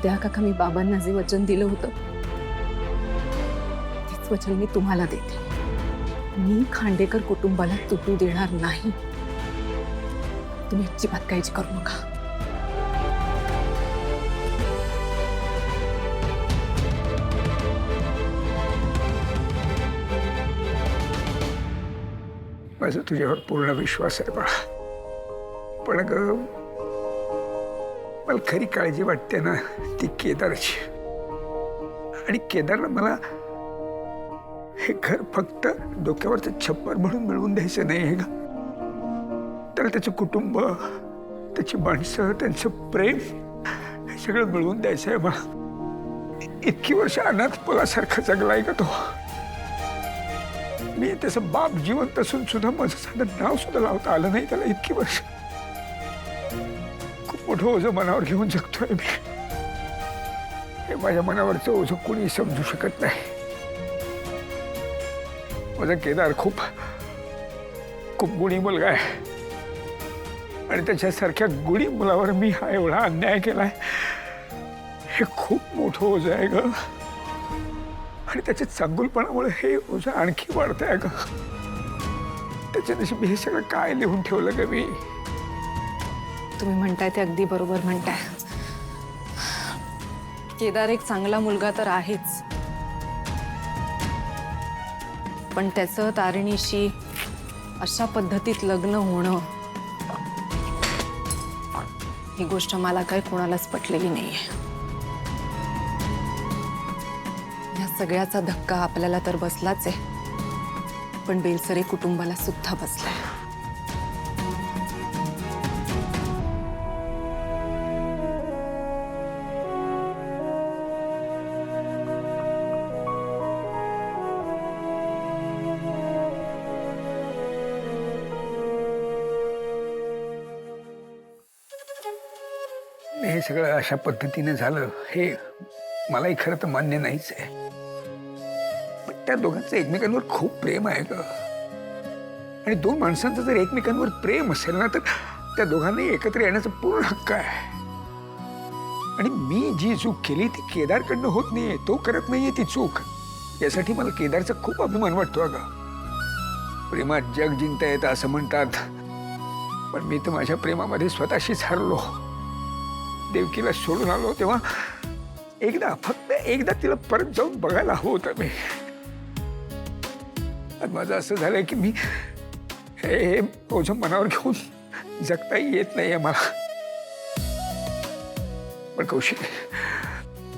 विद्या काका, मी बाबांना जे वचन दिलं होतं तेच वचन मी तुम्हाला देते. मी खांडेकर कुटुंबाला तुटू देणार नाही. तुम्ही अजिबात काळजी करू नका. माझा तुझ्यावर पूर्ण विश्वास आहे बाळा. पण अगं मला खरी काळजी वाटते ना ती केदारची. आणि केदारला मला हे घर फक्त डोक्यावरचं छप्पर म्हणून मिळवून द्यायचं नाही आहे का, तर त्याचं कुटुंब, त्याची माणसं, त्यांचं प्रेम हे सगळं मिळवून द्यायचं आहे मला. इतकी वर्ष अनाथ मुलासारखा जगलाय का तो. मी त्याचं बाप जिवंत असून सुद्धा माझं साधं नाव सुद्धा लावता आलं नाही त्याला. इतकी वर्ष खूप मोठं ओझं मनावर घेऊन जगतोय मी. हे माझ्या मनावरचं ओझं कोणी समजू शकत नाही. माझा केदार खूप खूप गुणी मुलगा आहे आणि त्याच्यासारख्या गुणी मुलावर मी हा एवढा अन्याय केलाय. हे खूप मोठं ओझं आहे ग. आणि त्याच्या चांगुलपणामुळे हे ओझं आणखी वाढतंय ग. त्याच्या नशिबी हे सगळं काय लिहून ठेवलं ग मी. तुम्ही म्हणताय ते अगदी बरोबर म्हणताय. केदार एक चांगला मुलगा तर आहेच, पण त्याचं तारिणीशी अशा पद्धतीत लग्न होणं ही गोष्ट मला काही कोणालाच पटलेली नाहीये. या सगळ्याचा धक्का आपल्याला तर बसलाच आहे, पण बेलसरे कुटुंबाला सुद्धा बसलाय. हे सगळं अशा पद्धतीने झालं हे मलाही खरं तर मान्य नाहीच आहे. पण त्या दोघांचं एकमेकांवर खूप प्रेम आहे ग. आणि दोन माणसांचं जर एकमेकांवर प्रेम असेल ना तर त्या दोघांनाही एकत्र येण्याचा पूर्ण हक्क आहे. आणि मी जी चूक केली ती केदारकडनं होत नाहीये, तो करत नाहीये ती चूक. यासाठी मला केदारचा खूप अभिमान वाटतो अगं. प्रेमात जग जिंकता येतं असं म्हणतात, पण मी तर माझ्या प्रेमामध्ये स्वतःशीच हरलो. देवकीला सोडून आलो तेव्हा एकदा, फक्त एकदा तिला परत जाऊन बघायला हवं होतं मी. आणि माझं असं झालंय की मी हे ओझं मनावर घेऊन जगताही येत नाहीये मला. पण कौशिक,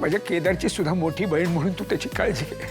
माझ्या केदारची सुद्धा मोठी बहीण म्हणून तू त्याची काळजी घे.